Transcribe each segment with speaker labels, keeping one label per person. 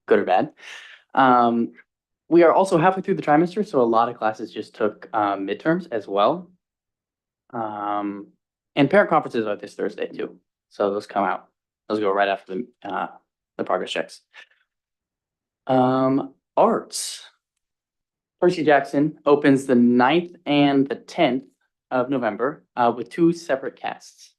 Speaker 1: good or bad. Um, we are also halfway through the trimester, so a lot of classes just took midterms as well. And parent conferences are this Thursday too, so those come out. Those go right after the progress checks. Arts. Percy Jackson opens the 9th and the 10th of November with two separate casts.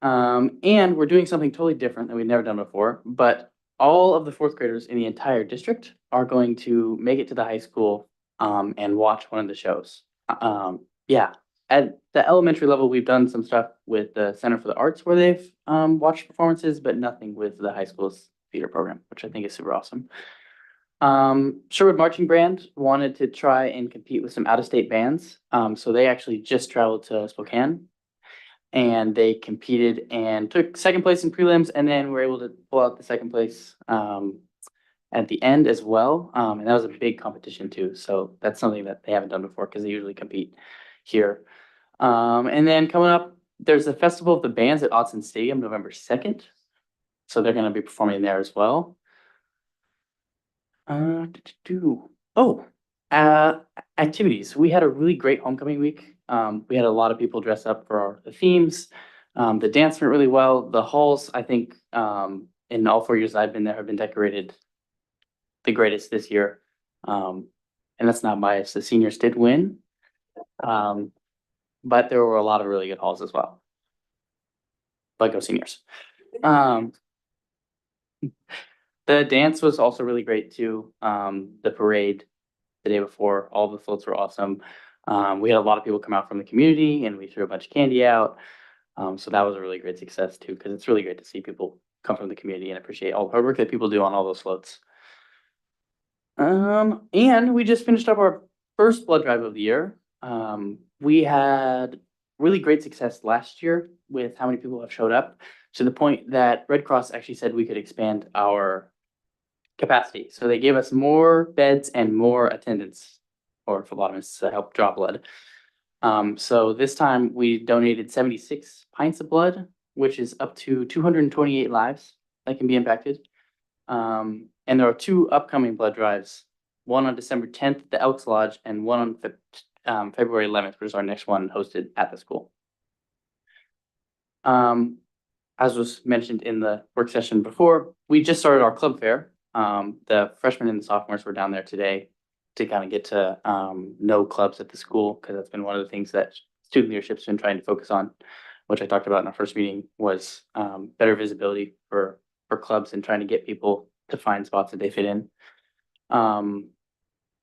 Speaker 1: And we're doing something totally different that we've never done before, but all of the fourth graders in the entire district are going to make it to the high school and watch one of the shows. Yeah, at the elementary level, we've done some stuff with the Center for the Arts where they've watched performances, but nothing with the high school's theater program, which I think is super awesome. Sherwood Marching Band wanted to try and compete with some out-of-state bands. So they actually just traveled to Spokane and they competed and took second place in prelims and then were able to pull out the second place at the end as well. And that was a big competition too. So that's something that they haven't done before because they usually compete here. And then coming up, there's a Festival of the Bands at Autzen Stadium, November 2nd. So they're going to be performing there as well. Oh, activities. We had a really great homecoming week. We had a lot of people dress up for the themes. The dance went really well. The halls, I think, in all 4 years I've been there, have been decorated the greatest this year. And that's not biased. The seniors did win. But there were a lot of really good halls as well. But go seniors. The dance was also really great too. The parade the day before, all the floats were awesome. We had a lot of people come out from the community and we threw a bunch of candy out. So that was a really great success too, because it's really great to see people come from the community and appreciate all the hard work that people do on all those floats. And we just finished up our first blood drive of the year. We had really great success last year with how many people have showed up to the point that Red Cross actually said we could expand our capacity. So they gave us more beds and more attendance for phlebotomists to help draw blood. So this time we donated 76 pints of blood, which is up to 228 lives that can be impacted. And there are two upcoming blood drives, one on December 10th at the Elks Lodge and one on February 11th, which is our next one hosted at the school. As was mentioned in the work session before, we just started our club fair. The freshmen and the sophomores were down there today to kind of get to know clubs at the school, because that's been one of the things that student leadership's been trying to focus on, which I talked about in our first meeting, was better visibility for clubs and trying to get people to find spots that they fit in.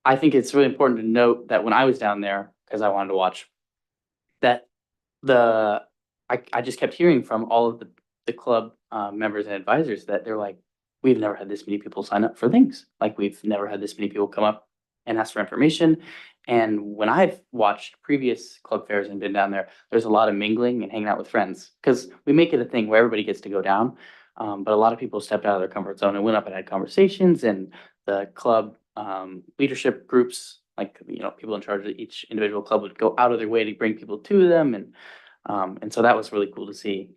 Speaker 1: I think it's really important to note that when I was down there, because I wanted to watch, that I just kept hearing from all of the club members and advisors that they're like, we've never had this many people sign up for things. Like, we've never had this many people come up and ask for information. And when I've watched previous club fairs and been down there, there's a lot of mingling and hanging out with friends, because we make it a thing where everybody gets to go down. But a lot of people stepped out of their comfort zone and went up and had conversations, and the club leadership groups, like, people in charge of each individual club, would go out of their way to bring people to them. And so that was really cool to see,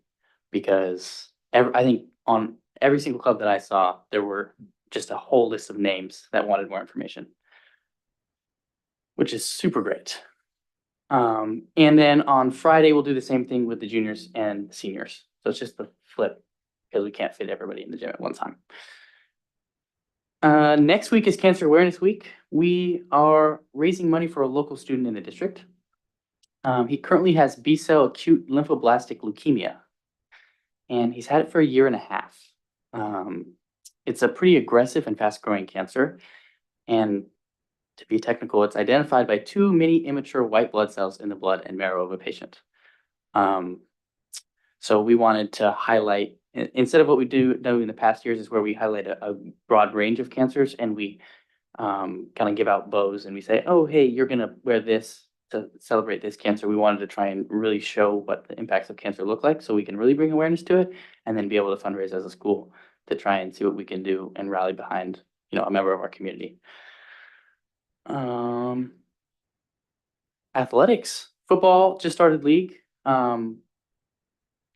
Speaker 1: because I think on every single club that I saw, there were just a whole list of names that wanted more information, which is super great. And then on Friday, we'll do the same thing with the juniors and seniors. So it's just the flip, because we can't fit everybody in the gym at one time. Next week is Cancer Awareness Week. We are raising money for a local student in the district. He currently has B-cell acute lymphoblastic leukemia, and he's had it for 1.5 years. It's a pretty aggressive and fast-growing cancer, and to be technical, it's identified by too many immature white blood cells in the blood and marrow of a patient. So we wanted to highlight, instead of what we do in the past years, is where we highlight a broad range of cancers, and we kind of give out bows and we say, oh, hey, you're gonna wear this to celebrate this cancer. We wanted to try and really show what the impacts of cancer look like, so we can really bring awareness to it, and then be able to fundraise as a school to try and see what we can do and rally behind, a member of our community. Athletics, football just started league.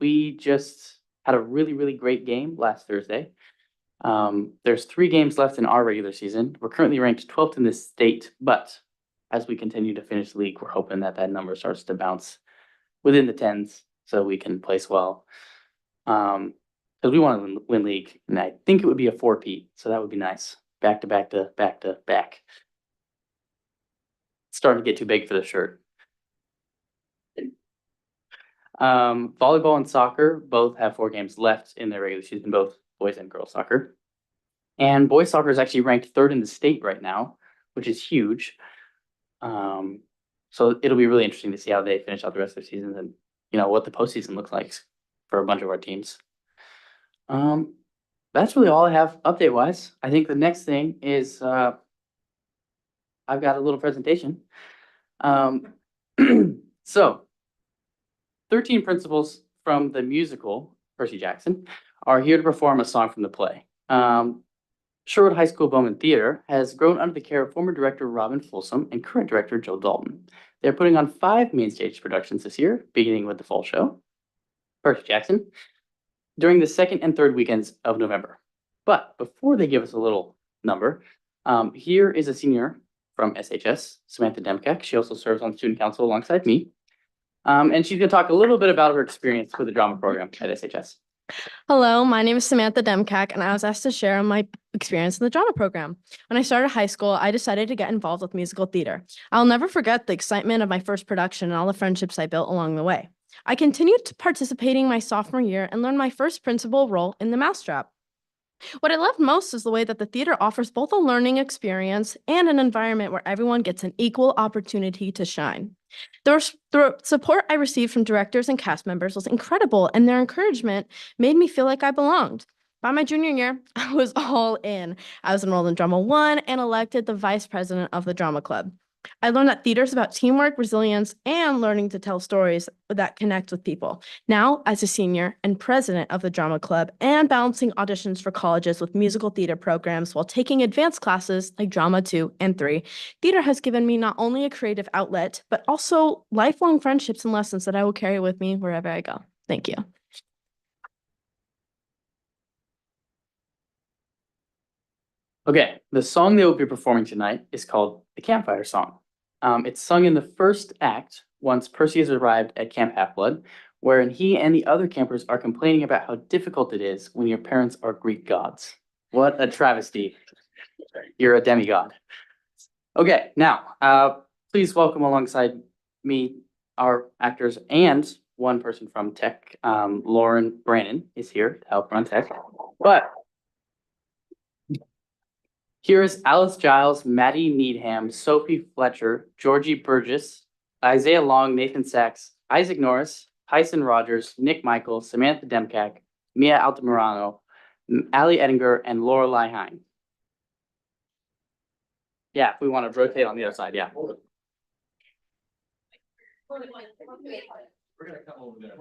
Speaker 1: We just had a really, really great game last Thursday. There's 3 games left in our regular season. We're currently ranked 12th in the state, but as we continue to finish the league, we're hoping that that number starts to bounce within the tens so we can place well. Because we want to win league, and I think it would be a 4-peat, so that would be nice. Back to back to back to back. It's starting to get too big for the shirt. Volleyball and soccer both have 4 games left in their regular season, both boys and girls soccer. And boys soccer is actually ranked 3rd in the state right now, which is huge. So it'll be really interesting to see how they finish out the rest of their season and, you know, what the postseason looks like for a bunch of our teams. That's really all I have update wise. I think the next thing is, I've got a little presentation. So 13 principals from the musical Percy Jackson are here to perform a song from the play. Sherwood High School Bowman Theater has grown under the care of former director Robin Folsom and current director Joe Dalton. They're putting on 5 main stage productions this year, beginning with the fall show, Percy Jackson, during the 2nd and 3rd weekends of November. But before they give us a little number, here is a senior from SHS, Samantha Demkak. She also serves on student council alongside me. And she's going to talk a little bit about her experience with the drama program at SHS.
Speaker 2: Hello, my name is Samantha Demkak, and I was asked to share my experience in the drama program. When I started high school, I decided to get involved with musical theater. I'll never forget the excitement of my first production and all the friendships I built along the way. I continued participating my sophomore year and learned my first principal role in The Mousetrap. What I loved most is the way that the theater offers both a learning experience and an environment where everyone gets an equal opportunity to shine. The support I received from directors and cast members was incredible, and their encouragement made me feel like I belonged. By my junior year, I was all in. I was enrolled in Drama 1 and elected the vice president of the drama club. I learned that theater is about teamwork, resilience, and learning to tell stories that connect with people. Now, as a senior and president of the drama club and balancing auditions for colleges with musical theater programs while taking advanced classes like Drama 2 and 3, theater has given me not only a creative outlet, but also lifelong friendships and lessons that I will carry with me wherever I go. Thank you.
Speaker 1: Okay, the song they will be performing tonight is called The Campfire Song. It's sung in the first act once Percy has arrived at Camp Half-Blood, wherein he and the other campers are complaining about how difficult it is when your parents are Greek gods. What a travesty. You're a demigod. Okay, now, please welcome alongside me our actors and one person from tech. Lauren Brannon is here to help run tech. But here is Alice Giles, Maddie Needham, Sophie Fletcher, Georgie Burgess, Isaiah Long, Nathan Sachs, Isaac Norris, Tyson Rogers, Nick Michael, Samantha Demkak, Mia Altamirano, Ali Edinger, and Lorelei Hine. Yeah, if we want to rotate on the other side, yeah. We're gonna come over there.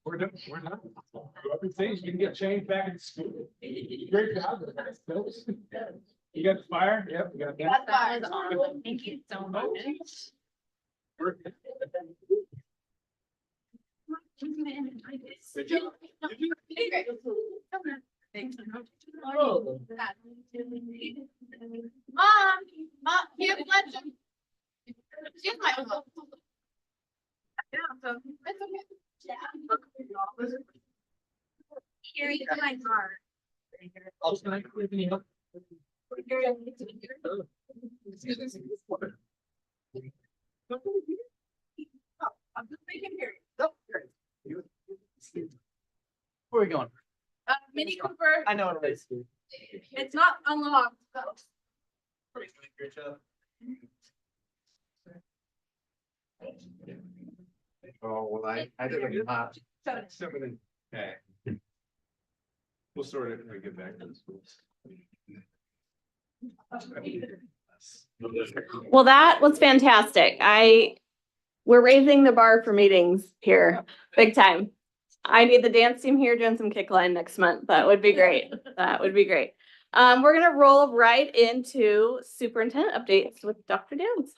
Speaker 3: We're done. Whoever thinks you can get changed back in school. Great job. You got the fire? Yep. You got that.
Speaker 4: That was awesome. Thank you so much.
Speaker 3: Good job.
Speaker 4: Mom, here's lunch. Here's my uncle. Yeah, so it's okay. Yeah. Here, you my car.
Speaker 3: I'll just connect with you.
Speaker 4: I'm just making here.
Speaker 1: Where are we going?
Speaker 4: Mini Cooper,
Speaker 1: I know what it is.
Speaker 4: it's not unlocked, so.
Speaker 3: Great job. Oh, well, I did a lot. Okay. We'll sort it when we get back to the schools.
Speaker 5: Well, that was fantastic. I we're raising the bar for meetings here, big time. I need the dance team here doing some kick line next month. That would be great. That would be great. We're gonna roll right into superintendent updates with Dr. Downs.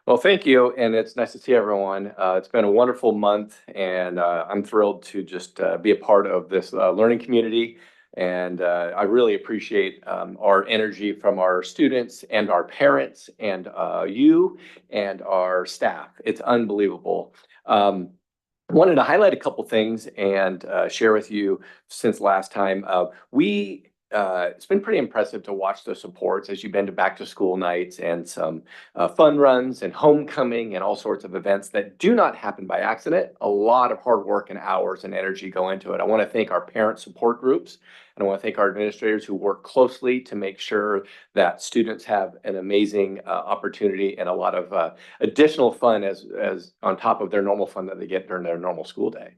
Speaker 6: Well, thank you, and it's nice to see everyone. It's been a wonderful month, and I'm thrilled to just be a part of this learning community. And I really appreciate our energy from our students and our parents and you and our staff. It's unbelievable. Wanted to highlight a couple things and share with you since last time. It's been pretty impressive to watch the supports as you've been to back to school nights and some fun runs and homecoming and all sorts of events that do not happen by accident. A lot of hard work and hours and energy go into it. I want to thank our parent support groups, and I want to thank our administrators who work closely to make sure that students have an amazing opportunity and a lot of additional fun as on top of their normal fun that they get during their normal school day.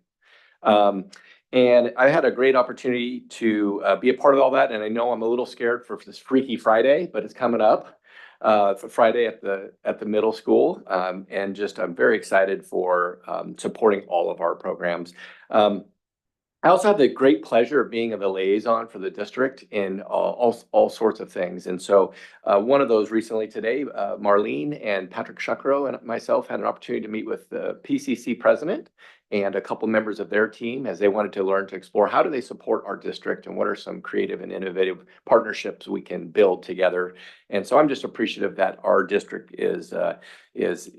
Speaker 6: And I had a great opportunity to be a part of all that. And I know I'm a little scared for this Freaky Friday, but it's coming up for Friday at the middle school. And just I'm very excited for supporting all of our programs. I also have the great pleasure of being the liaison for the district in all sorts of things. And so one of those recently today, Marlene and Patrick Shuckrow and myself had an opportunity to meet with the PCC president and a couple members of their team as they wanted to learn to explore how do they support our district and what are some creative and innovative partnerships we can build together. And so I'm just appreciative that our district is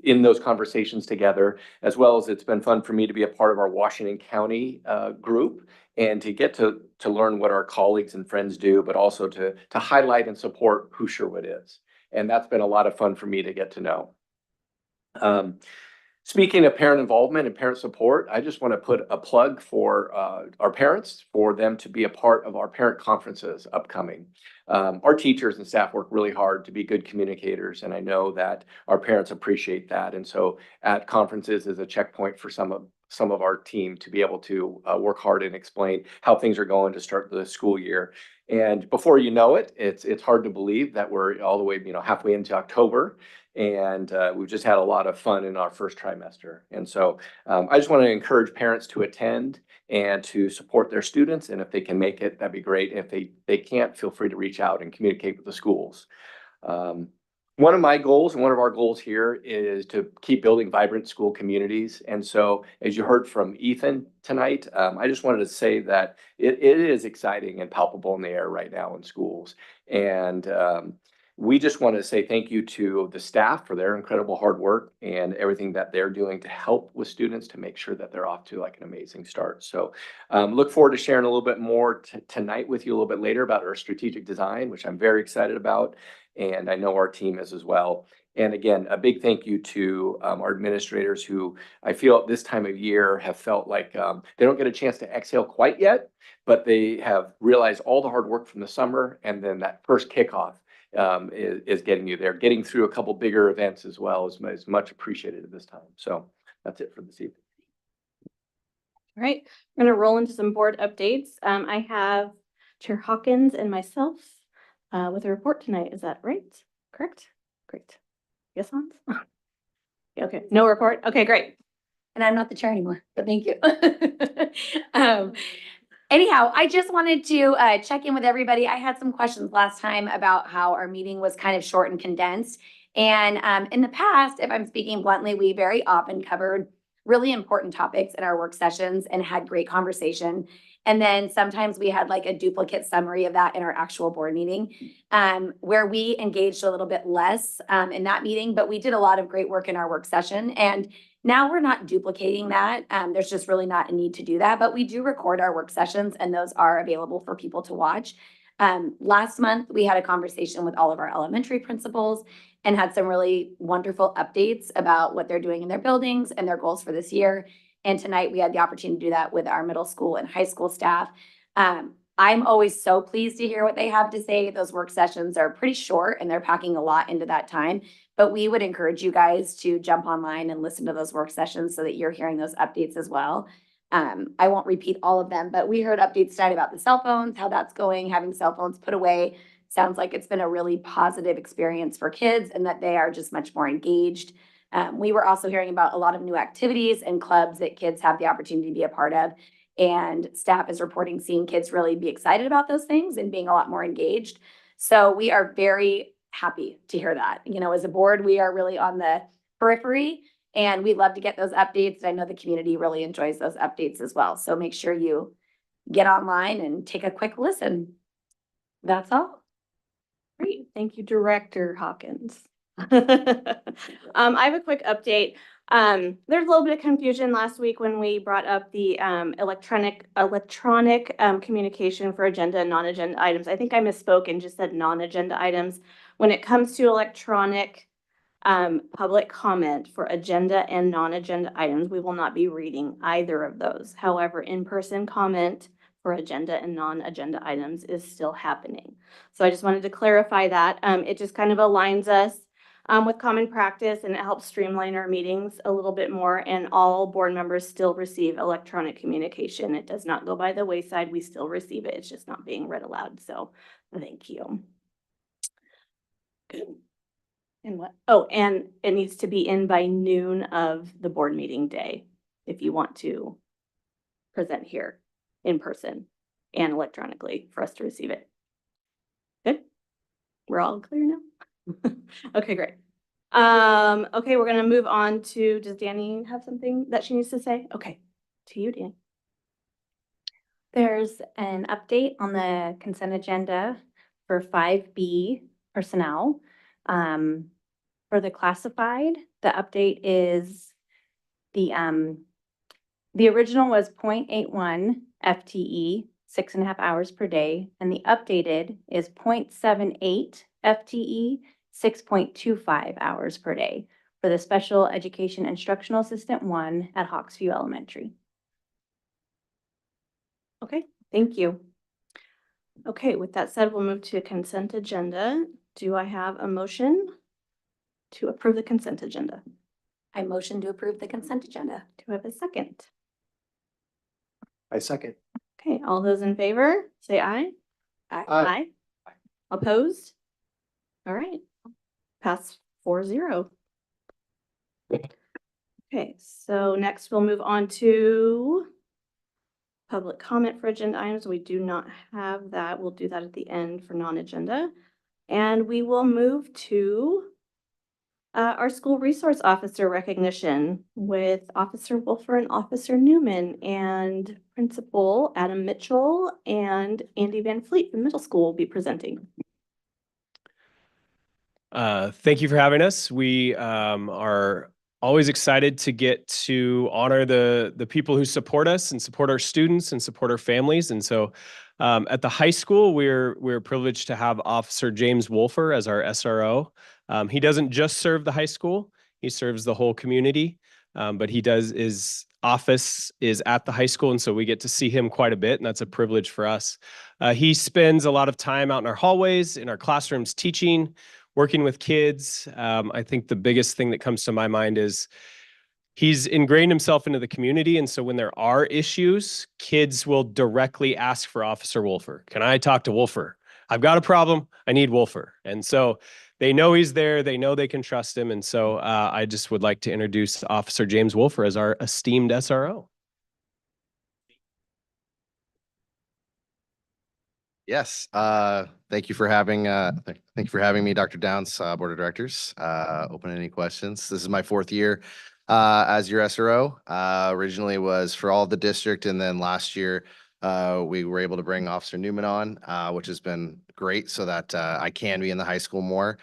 Speaker 6: in those conversations together, as well as it's been fun for me to be a part of our Washington County group and to get to learn what our colleagues and friends do, but also to highlight and support who Sherwood is. And that's been a lot of fun for me to get to know. Speaking of parent involvement and parent support, I just want to put a plug for our parents for them to be a part of our parent conferences upcoming. Our teachers and staff work really hard to be good communicators, and I know that our parents appreciate that. And so at conferences is a checkpoint for some of our team to be able to work hard and explain how things are going to start the school year. And before you know it, it's hard to believe that we're all the way, halfway into October. And we've just had a lot of fun in our first trimester. And so I just want to encourage parents to attend and to support their students. And if they can make it, that'd be great. If they can't, feel free to reach out and communicate with the schools. One of my goals and one of our goals here is to keep building vibrant school communities. And so as you heard from Ethan tonight, I just wanted to say that it is exciting and palpable in the air right now in schools. And we just want to say thank you to the staff for their incredible hard work and everything that they're doing to help with students to make sure that they're off to like an amazing start. So look forward to sharing a little bit more tonight with you a little bit later about our strategic design, which I'm very excited about. And I know our team is as well. And again, a big thank you to our administrators who I feel at this time of year have felt like they don't get a chance to exhale quite yet, but they have realized all the hard work from the summer and then that first kickoff is getting you there. Getting through a couple bigger events as well is much appreciated at this time. So that's it for this evening.
Speaker 5: All right, we're gonna roll into some board updates. I have Chair Hawkins and myself with a report tonight. Is that right? Correct? Great. Yes, Hans? Okay, no report. Okay, great.
Speaker 7: And I'm not the chair anymore, but thank you. Anyhow, I just wanted to check in with everybody. I had some questions last time about how our meeting was kind of short and condensed. And in the past, if I'm speaking bluntly, we very often covered really important topics in our work sessions and had great conversation. And then sometimes we had like a duplicate summary of that in our actual board meeting, where we engaged a little bit less in that meeting, but we did a lot of great work in our work session. And now we're not duplicating that. There's just really not a need to do that, but we do record our work sessions and those are available for people to watch. Last month, we had a conversation with all of our elementary principals and had some really wonderful updates about what they're doing in their buildings and their goals for this year. And tonight we had the opportunity to do that with our middle school and high school staff. I'm always so pleased to hear what they have to say. Those work sessions are pretty short and they're packing a lot into that time. But we would encourage you guys to jump online and listen to those work sessions so that you're hearing those updates as well. I won't repeat all of them, but we heard updates tonight about the cell phones, how that's going, having cell phones put away. Sounds like it's been a really positive experience for kids and that they are just much more engaged. We were also hearing about a lot of new activities and clubs that kids have the opportunity to be a part of. And staff is reporting seeing kids really be excited about those things and being a lot more engaged. So we are very happy to hear that. You know, as a board, we are really on the periphery and we love to get those updates. I know the community really enjoys those updates as well. So make sure you get online and take a quick listen. That's all.
Speaker 5: Great, thank you, Director Hawkins. I have a quick update. There's a little bit of confusion last week when we brought up the electronic communication for agenda and non-agenda items. I think I misspoke and just said non-agenda items. When it comes to electronic public comment for agenda and non-agenda items, we will not be reading either of those. However, in-person comment for agenda and non-agenda items is still happening. So I just wanted to clarify that. It just kind of aligns us with common practice and it helps streamline our meetings a little bit more, and all board members still receive electronic communication. It does not go by the wayside. We still receive it. It's just not being read aloud. So thank you. Good. And what? Oh, and it needs to be in by noon of the board meeting day if you want to present here in person and electronically for us to receive it. Good. We're all clear now? Okay, great. Okay, we're gonna move on to, does Danny have something that she needs to say? Okay, to you, Danny.
Speaker 8: There's an update on the consent agenda for 5B personnel. For the classified, the update is the original was 0.81 FTE, 6.5 hours per day, and the updated is 0.78 FTE, 6.25 hours per day for the Special Education Instructional Assistant 1 at Hawksview Elementary.
Speaker 5: Okay, thank you. Okay, with that said, we'll move to consent agenda. Do I have a motion to approve the consent agenda?
Speaker 7: I motion to approve the consent agenda.
Speaker 5: Do I have a second?
Speaker 6: I second.
Speaker 5: Okay, all those in favor, say aye.
Speaker 7: Aye.
Speaker 5: Aye. Opposed? All right, pass 4-0. Okay, so next we'll move on to public comment for agenda items. We do not have that. We'll do that at the end for non-agenda. And we will move to our school resource officer recognition with Officer Wolfer and Officer Newman, and Principal Adam Mitchell and Andy Van Fleet from middle school will be presenting.
Speaker 9: Thank you for having us. We are always excited to get to honor the people who support us and support our students and support our families. And so at the high school, we're privileged to have Officer James Wolfer as our SRO. He doesn't just serve the high school, he serves the whole community, but his office is at the high school, and so we get to see him quite a bit, and that's a privilege for us. He spends a lot of time out in our hallways, in our classrooms teaching, working with kids. I think the biggest thing that comes to my mind is he's ingrained himself into the community. And so when there are issues, kids will directly ask for Officer Wolfer. Can I talk to Wolfer? I've got a problem. I need Wolfer. And so they know he's there. They know they can trust him. And so I just would like to introduce Officer James Wolfer as our esteemed SRO.
Speaker 10: Yes, thank you for having me, Dr. Downs, Board of Directors. Open any questions. This is my 4th year as your SRO. Originally was for all the district, and then last year we were able to bring Officer Newman on, which has been great, so that I can be in the high school more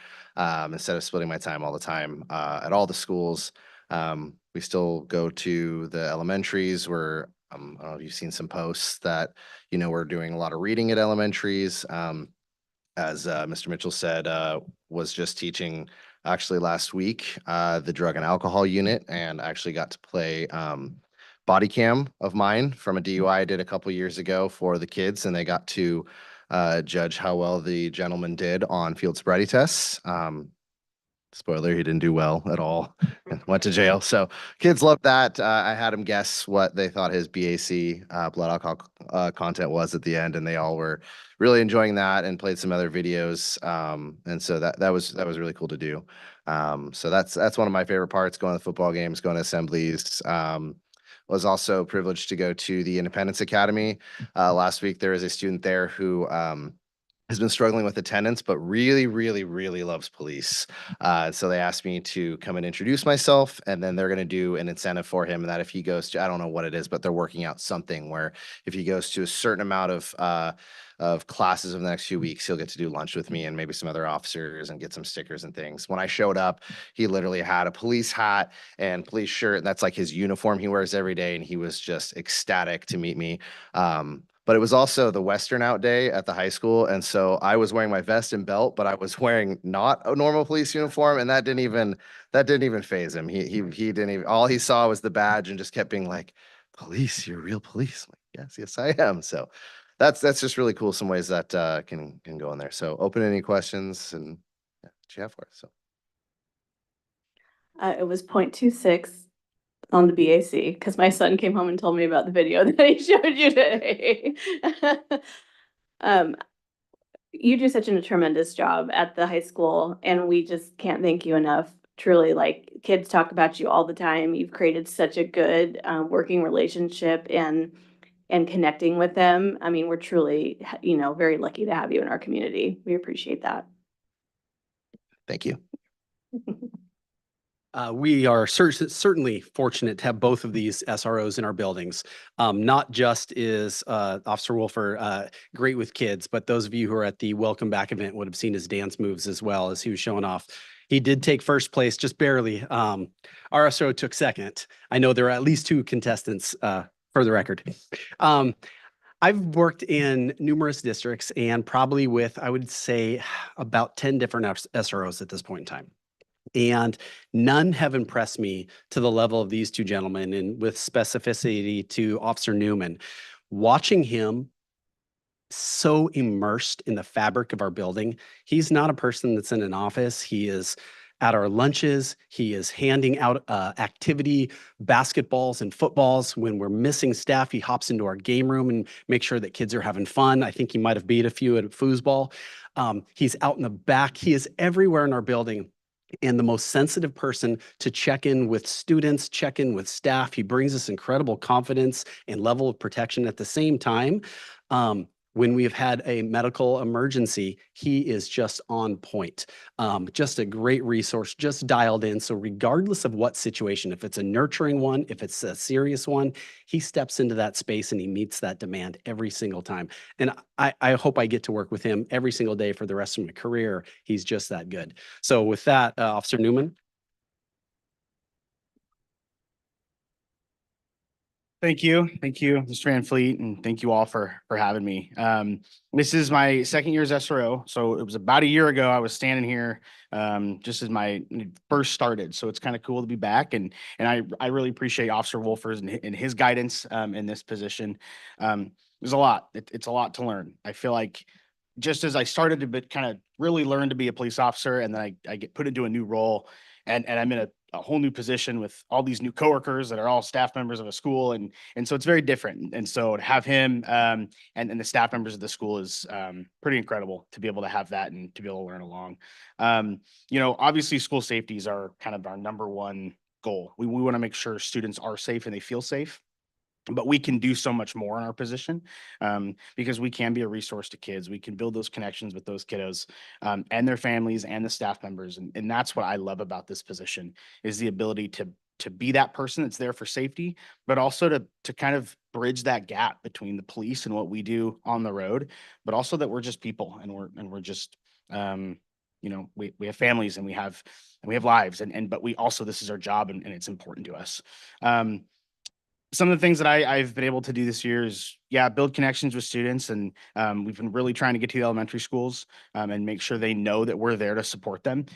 Speaker 10: instead of splitting my time all the time at all the schools. We still go to the elementaries where I don't know if you've seen some posts that, we're doing a lot of reading at elementaries. As Mr. Mitchell said, was just teaching actually last week, the drug and alcohol unit, and actually got to play body cam of mine from a DUI I did a couple years ago for the kids, and they got to judge how well the gentleman did on field sobriety tests. Spoiler, he didn't do well at all and went to jail. So kids loved that. I had them guess what they thought his BAC blood alcohol content was at the end, and they all were really enjoying that and played some other videos. And so that was really cool to do. So that's one of my favorite parts, going to football games, going to assemblies. Was also privileged to go to the Independence Academy. Last week, there was a student there who has been struggling with attendance, but really, really, really loves police. So they asked me to come and introduce myself, and then they're going to do an incentive for him. And that if he goes to, I don't know what it is, but they're working out something where if he goes to a certain amount of classes in the next few weeks, he'll get to do lunch with me and maybe some other officers and get some stickers and things. When I showed up, he literally had a police hat and police shirt. And that's like his uniform he wears every day. And he was just ecstatic to meet me. But it was also the Western Out Day at the high school. And so I was wearing my vest and belt, but I was wearing not a normal police uniform. And that didn't even faze him. He didn't even, all he saw was the badge and just kept being like, police, you're real police. I'm like, yes, I am. So that's just really cool. Some ways that can go in there. So open any questions and yeah, what you have for us. So
Speaker 5: It was 0.26 on the BAC because my son came home and told me about the video that he showed you today. You do such a tremendous job at the high school, and we just can't thank you enough. Truly, like, kids talk about you all the time. You've created such a good working relationship and connecting with them. I mean, we're truly, very lucky to have you in our community. We appreciate that.
Speaker 10: thank you.
Speaker 11: We are certainly fortunate to have both of these SROs in our buildings. Not just is Officer Wolfer great with kids, but those of you who are at the Welcome Back event would have seen his dance moves as well as he was showing off. He did take first place, just barely. Our SRO took second. I know there are at least 2 contestants for the record. I've worked in numerous districts and probably with, I would say, about 10 different SROs at this point in time. And none have impressed me to the level of these 2 gentlemen, and with specificity to Officer Newman. Watching him so immersed in the fabric of our building, he's not a person that's in an office. He is at our lunches. He is handing out activity basketballs and footballs. When we're missing staff, he hops into our game room and makes sure that kids are having fun. I think he might have beat a few at foosball. He's out in the back. He is everywhere in our building. And the most sensitive person to check in with students, check in with staff. He brings us incredible confidence and level of protection at the same time. When we have had a medical emergency, he is just on point. Just a great resource, just dialed in. So regardless of what situation, if it's a nurturing one, if it's a serious one, he steps into that space and he meets that demand every single time. And I hope I get to work with him every single day for the rest of my career. He's just that good. So with that, Officer Newman.
Speaker 12: Thank you, Mr. Van Fleet, and thank you all for having me. This is my second year as SRO, so it was about a year ago I was standing here just as my first started. So it's kind of cool to be back, and I really appreciate Officer Wolfer's and his guidance in this position. There's a lot. It's a lot to learn. I feel like just as I started to kind of really learn to be a police officer, and then I get put into a new role, and I'm in a whole new position with all these new coworkers that are all staff members of a school. And so it's very different. And so to have him and the staff members of the school is pretty incredible to be able to have that and to be able to learn along. Obviously school safeties are kind of our number one goal. We want to make sure students are safe and they feel safe. But we can do so much more in our position because we can be a resource to kids. We can build those connections with those kiddos and their families and the staff members. And that's what I love about this position is the ability to be that person that's there for safety, but also to kind of bridge that gap between the police and what we do on the road, but also that we're just people and we're just we have families and we have lives but we also, this is our job and it's important to us. Some of the things that I've been able to do this year is, build connections with students. And we've been really trying to get to the elementary schools and make sure they know that we're there to support them.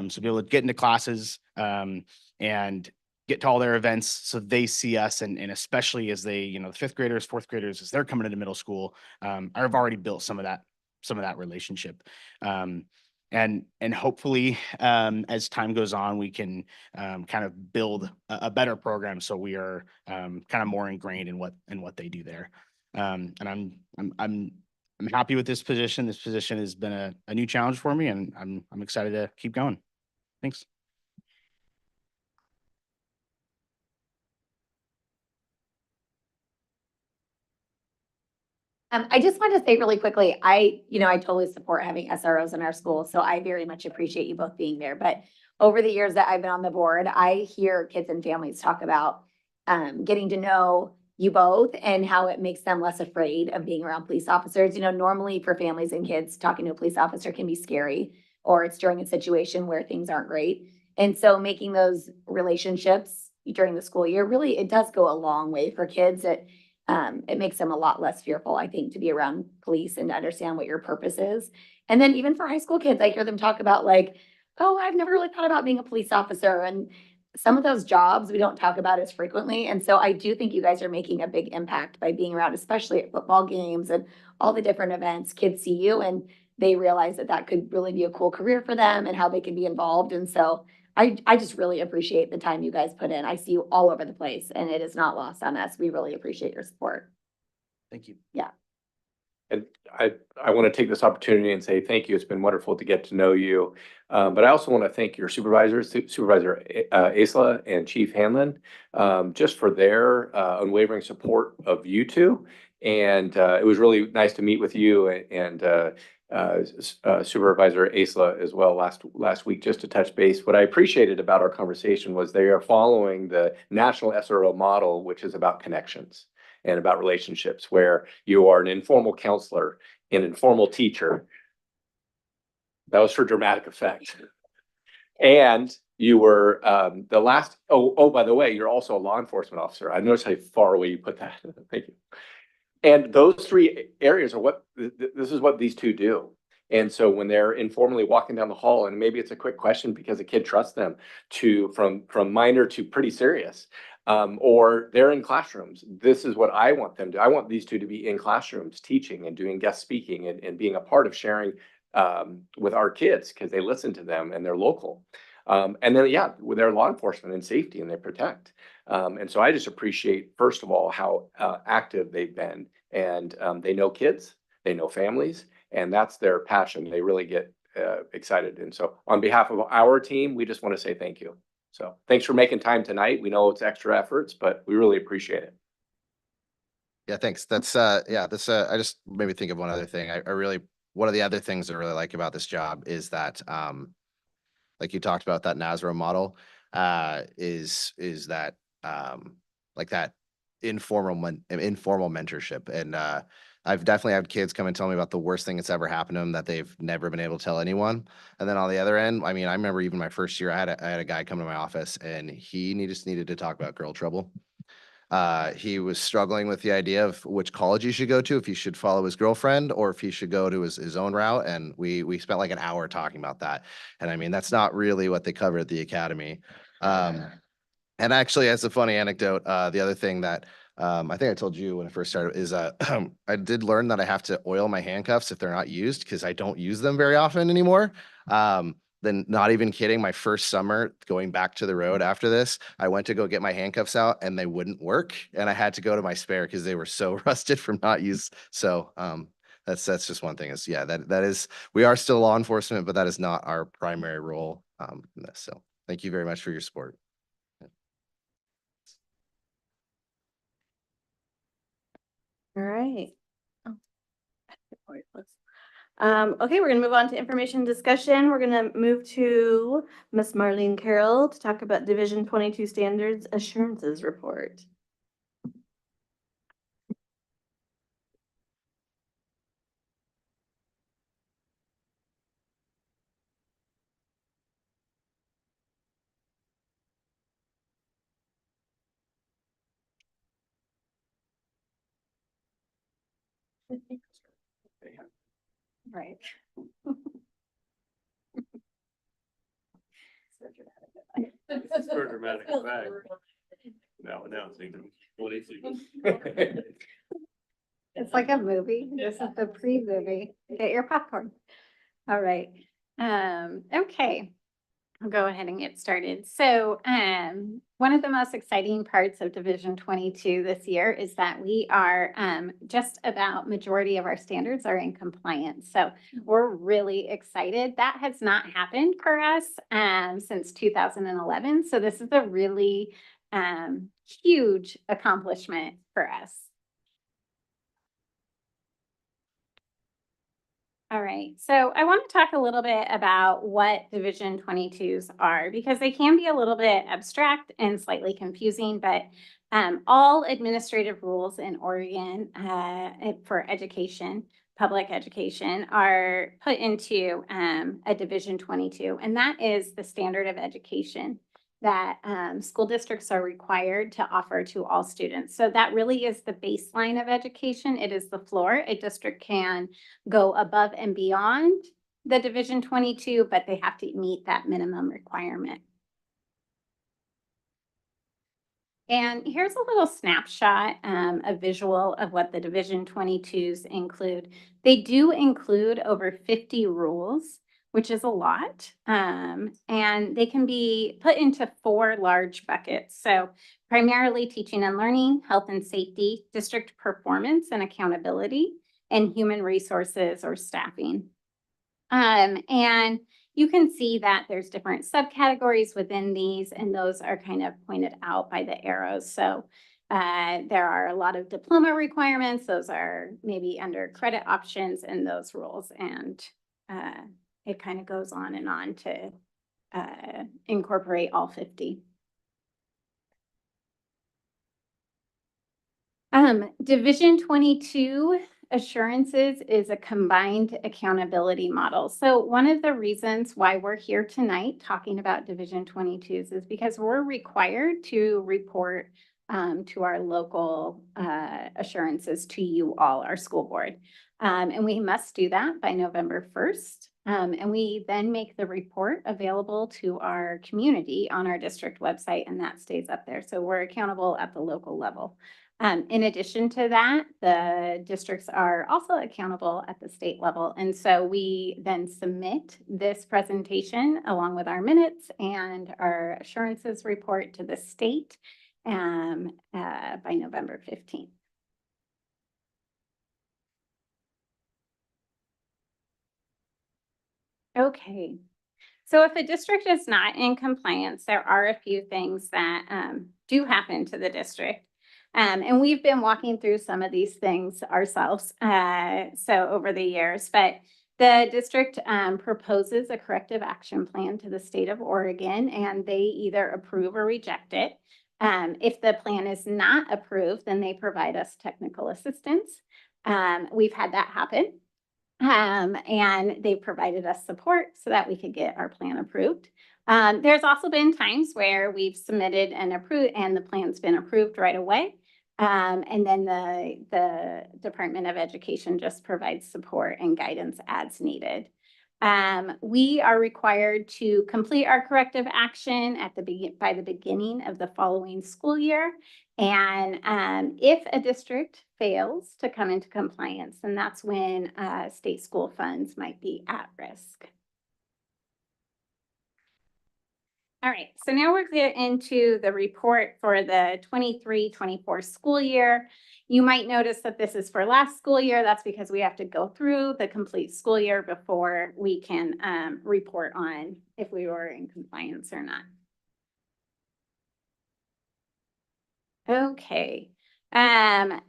Speaker 12: So be able to get into classes and get to all their events so they see us. And especially as they, the 5th graders, 4th graders, as they're coming into middle school, I've already built some of that relationship. and hopefully, as time goes on, we can kind of build a better program so we are kind of more ingrained in what they do there. And I'm happy with this position. This position has been a new challenge for me, and I'm excited to keep going. Thanks.
Speaker 7: I just wanted to say really quickly, I totally support having SROs in our school, so I very much appreciate you both being there. But over the years that I've been on the board, I hear kids and families talk about getting to know you both and how it makes them less afraid of being around police officers. Normally for families and kids, talking to a police officer can be scary, or it's during a situation where things aren't great. And so making those relationships during the school year, really, it does go a long way for kids. It makes them a lot less fearful, I think, to be around police and to understand what your purpose is. And then even for high school kids, I hear them talk about like, oh, I've never really thought about being a police officer. And some of those jobs we don't talk about as frequently. And so I do think you guys are making a big impact by being around, especially at football games and all the different events. Kids see you and they realize that that could really be a cool career for them and how they can be involved. And so I just really appreciate the time you guys put in. I see you all over the place and it is not lost on us. We really appreciate your support.
Speaker 12: Thank you.
Speaker 6: And I want to take this opportunity and say thank you. It's been wonderful to get to know you. But I also want to thank your supervisors, Supervisor Asla and Chief Hanlon, just for their unwavering support of you two. And it was really nice to meet with you and Supervisor Asla as well last week, just to touch base. What I appreciated about our conversation was they are following the national SRO model, which is about connections and about relationships, where you are an informal counselor, an informal teacher. That was for dramatic effect. And you were the last, by the way, you're also a law enforcement officer. I noticed how far away you put that. Thank you. And those three areas are this is what these two do. And so when they're informally walking down the hall, and maybe it's a quick question because a kid trusts them, from minor to pretty serious, or they're in classrooms. This is what I want them to. I want these two to be in classrooms teaching and doing guest speaking and being a part of sharing with our kids because they listen to them and they're local. And then, with their law enforcement and safety, and they protect. And so I just appreciate, first of all, how active they've been, and they know kids, they know families, and that's their passion. They really get excited. And so on behalf of our team, we just want to say thank you. So thanks for making time tonight. We know it's extra efforts, but we really appreciate it.
Speaker 10: Yeah, thanks. That's I just made me think of one other thing. One of the other things I really like about this job is that, like you talked about, that NASRO model, is that, like that informal mentorship. And I've definitely had kids come and tell me about the worst thing that's ever happened to them that they've never been able to tell anyone. And then on the other end, I mean, I remember even my first year, I had a guy come to my office and he just needed to talk about girl trouble. He was struggling with the idea of which college he should go to, if he should follow his girlfriend or if he should go to his own route. And we spent like an hour talking about that. And I mean, that's not really what they cover at the academy. And actually, as a funny anecdote, the other thing that I think I told you when I first started is I did learn that I have to oil my handcuffs if they're not used because I don't use them very often anymore. Then, not even kidding, my first summer going back to the road after this, I went to go get my handcuffs out and they wouldn't work. And I had to go to my spare because they were so rusted from not use. So that's just one thing is, that is, we are still law enforcement, but that is not our primary role in this. So thank you very much for your support.
Speaker 5: All right. Okay, we're gonna move on to information discussion. We're gonna move to Miss Marlene Carroll to talk about Division 22 Standards Assurances Report. Right.
Speaker 3: For dramatic effect. No, it's
Speaker 8: It's like a movie. This is the pre-movie. Get your popcorn. All right.
Speaker 13: Okay. I'll go ahead and get started. So, one of the most exciting parts of Division 22 this year is that we are, just about majority of our standards are in compliance. So we're really excited. That has not happened for us, since 2011. So this is a really, huge accomplishment for us. All right, so I want to talk a little bit about what Division 22s are because they can be a little bit abstract and slightly confusing, but all administrative rules in Oregon for education, public education, are put into a Division 22, and that is the standard of education that school districts are required to offer to all students. So that really is the baseline of education. It is the floor. A district can go above and beyond the Division 22, but they have to meet that minimum requirement. And here's a little snapshot, a visual of what the Division 22s include. They do include over 50 rules, which is a lot. And they can be put into 4 large buckets. So primarily teaching and learning, health and safety, district performance and accountability, and human resources or staffing. And you can see that there's different subcategories within these, and those are kind of pointed out by the arrows. So there are a lot of diploma requirements. Those are maybe under credit options in those rules. And it kind of goes on and on to incorporate all 50. Division 22 assurances is a combined accountability model. So one of the reasons why we're here tonight talking about Division 22s is because we're required to report to our local assurances to you all, our school board. And we must do that by November 1st. And we then make the report available to our community on our district website, and that stays up there. So we're accountable at the local level. In addition to that, the districts are also accountable at the state level. And so we then submit this presentation along with our minutes and our assurances report to the state by November 15th. Okay. So if a district is not in compliance, there are a few things that do happen to the district. And we've been walking through some of these things ourselves so over the years, but the district proposes a corrective action plan to the state of Oregon, and they either approve or reject it. If the plan is not approved, then they provide us technical assistance. We've had that happen. And they provided us support so that we could get our plan approved. There's also been times where we've submitted and approved and the plan's been approved right away. And then the Department of Education just provides support and guidance as needed. We are required to complete our corrective action by the beginning of the following school year. And if a district fails to come into compliance, then that's when state school funds might be at risk. All right, so now we're getting into the report for the 23-24 school year. You might notice that this is for last school year. That's because we have to go through the complete school year before we can report on if we were in compliance or not. Okay.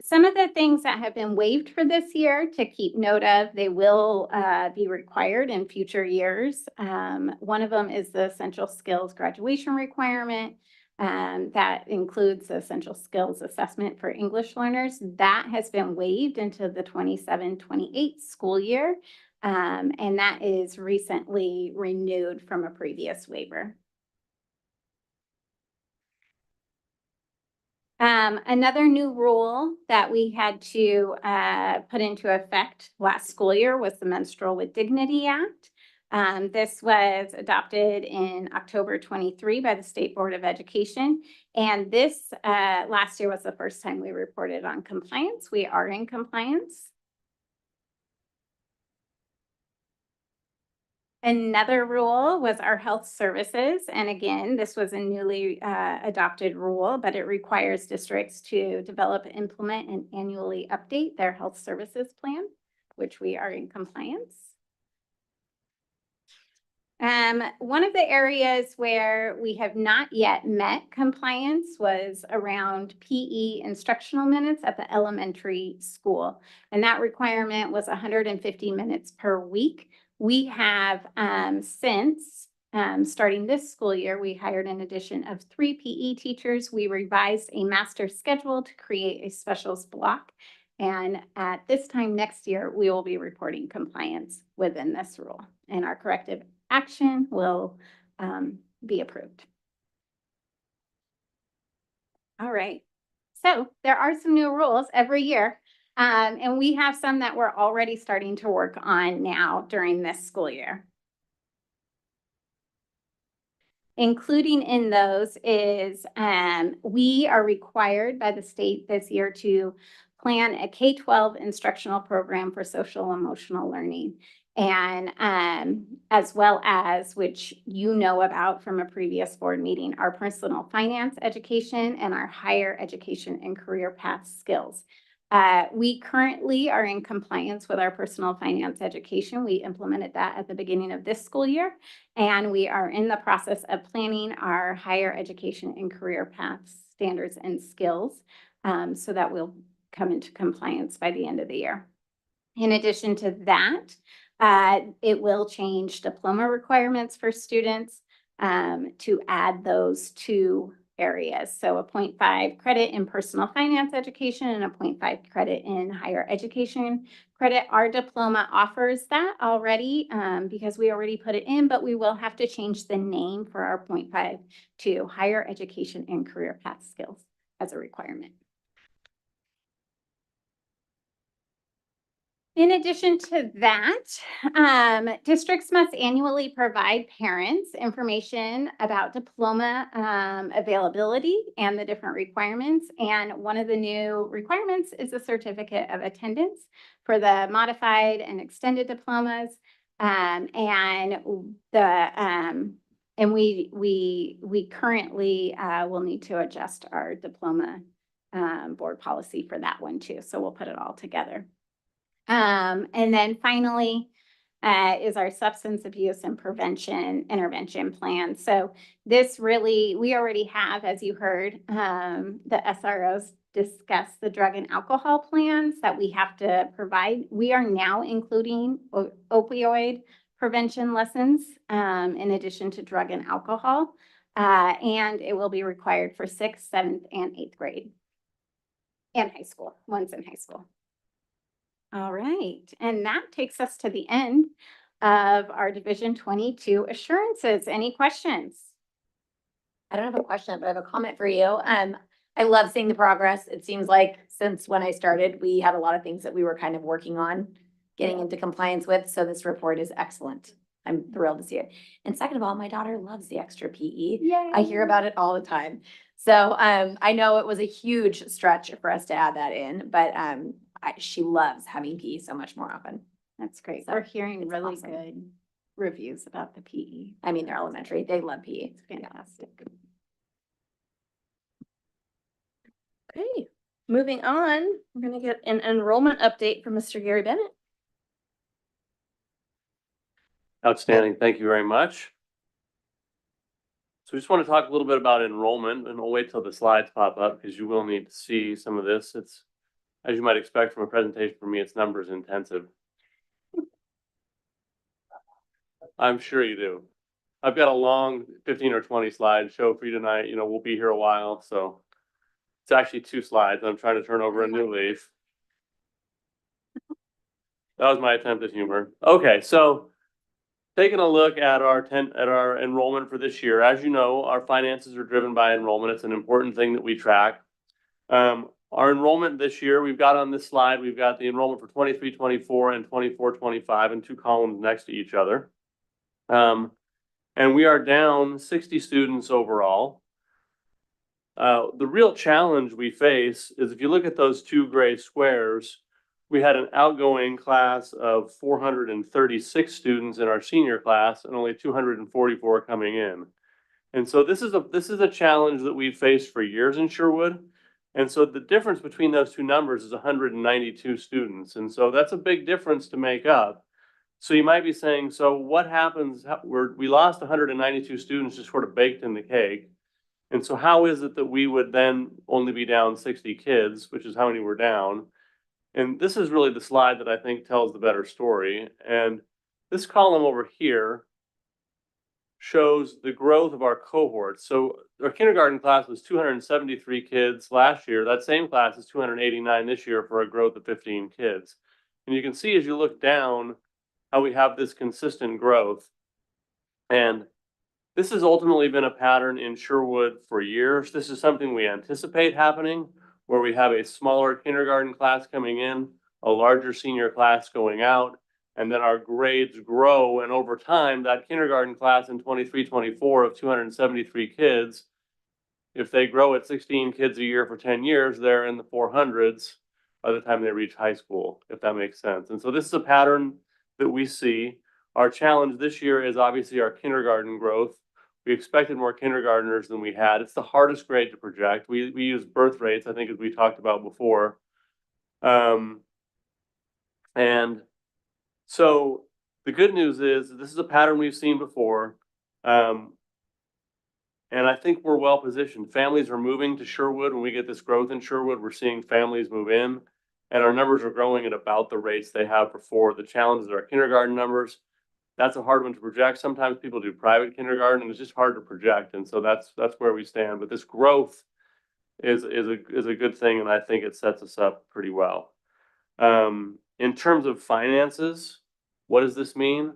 Speaker 13: Some of the things that have been waived for this year to keep note of, they will be required in future years. One of them is the essential skills graduation requirement. That includes the essential skills assessment for English learners. That has been waived into the 27-28 school year. And that is recently renewed from a previous waiver. Another new rule that we had to put into effect last school year was the Menstrual with Dignity Act. This was adopted in October 23 by the State Board of Education. And this last year was the first time we reported on compliance. We are in compliance. Another rule was our health services. And again, this was a newly adopted rule, but it requires districts to develop, implement, and annually update their health services plan, which we are in compliance. One of the areas where we have not yet met compliance was around PE instructional minutes at the elementary school. And that requirement was 150 minutes per week. We have since starting this school year, we hired an addition of 3 PE teachers. We revised a master schedule to create a specials block. And at this time next year, we will be reporting compliance within this rule, and our corrective action will be approved. All right. So there are some new rules every year. And we have some that we're already starting to work on now during this school year. Including in those is we are required by the state this year to plan a K-12 instructional program for social emotional learning. And as well as, which you know about from a previous board meeting, our personal finance education and our higher education and career path skills. We currently are in compliance with our personal finance education. We implemented that at the beginning of this school year, and we are in the process of planning our higher education and career paths standards and skills so that we'll come into compliance by the end of the year. In addition to that, it will change diploma requirements for students to add those 2 areas. So a 0.5 credit in personal finance education and a 0.5 credit in higher education credit. Our diploma offers that already because we already put it in, but we will have to change the name for our 0.5 to higher education and career path skills as a requirement. In addition to that, districts must annually provide parents information about diploma availability and the different requirements. And one of the new requirements is a certificate of attendance for the modified and extended diplomas. And we currently will need to adjust our diploma board policy for that one too. So we'll put it all together. And then finally is our substance abuse and prevention intervention plan. So this really, we already have, as you heard, the SROs discuss the drug and alcohol plans that we have to provide. We are now including opioid prevention lessons in addition to drug and alcohol. And it will be required for 6th, 7th, and 8th grade and high school, once in high school. All right, and that takes us to the end of our Division 22 assurances. Any questions?
Speaker 7: I don't have a question, but I have a comment for you. I love seeing the progress. It seems like since when I started, we had a lot of things that we were kind of working on getting into compliance with. So this report is excellent. I'm thrilled to see it. And second of all, my daughter loves the extra PE.
Speaker 13: Yay.
Speaker 7: I hear about it all the time. So I know it was a huge stretch for us to add that in, but she loves having PE so much more often.
Speaker 13: That's great.
Speaker 7: So
Speaker 13: We're hearing
Speaker 7: it's
Speaker 13: really
Speaker 7: awesome.
Speaker 13: good reviews about the PE.
Speaker 7: I mean, they're elementary. They love PE.
Speaker 13: It's fantastic.
Speaker 2: Okay, moving on, we're gonna get an enrollment update from Mr. Gary Bennett.
Speaker 14: Outstanding. Thank you very much. So we just want to talk a little bit about enrollment, and we'll wait till the slides pop up because you will need to see some of this. It's, as you might expect from a presentation from me, it's numbers intensive. I'm sure you do. I've got a long 15 or 20 slide show for you tonight. You know, we'll be here a while, so it's actually 2 slides. I'm trying to turn over a new leaf. That was my attempt at humor. Okay, so taking a look at our enrollment for this year. As you know, our finances are driven by enrollment. It's an important thing that we track. Our enrollment this year, we've got on this slide, we've got the enrollment for 23-24 and 24-25 in 2 columns next to each other. And we are down 60 students overall. The real challenge we face is if you look at those 2 gray squares, we had an outgoing class of 436 students in our senior class and only 244 coming in. And so this is a challenge that we've faced for years in Sherwood. And so the difference between those two numbers is 192 students. And so that's a big difference to make up. So you might be saying, so what happens? We lost 192 students just sort of baked in the cake. And so how is it that we would then only be down 60 kids, which is how many we're down? And this is really the slide that I think tells the better story. And this column over here shows the growth of our cohorts. So our kindergarten class was 273 kids last year. That same class is 289 this year for a growth of 15 kids. And you can see as you look down how we have this consistent growth. And this has ultimately been a pattern in Sherwood for years. This is something we anticipate happening, where we have a smaller kindergarten class coming in, a larger senior class going out, and then our grades grow. And over time, that kindergarten class in 23-24 of 273 kids, if they grow at 16 kids a year for 10 years, they're in the 400s by the time they reach high school, if that makes sense. And so this is a pattern that we see. Our challenge this year is obviously our kindergarten growth. We expected more kindergartners than we had. It's the hardest grade to project. We use birth rates, I think, as we talked about before. And so the good news is this is a pattern we've seen before. And I think we're well positioned. Families are moving to Sherwood. When we get this growth in Sherwood, we're seeing families move in, and our numbers are growing at about the rates they have before. The challenge is our kindergarten numbers. That's a hard one to project. Sometimes people do private kindergarten and it's just hard to project. And so that's where we stand. But this growth is a good thing, and I think it sets us up pretty well. In terms of finances, what does this mean?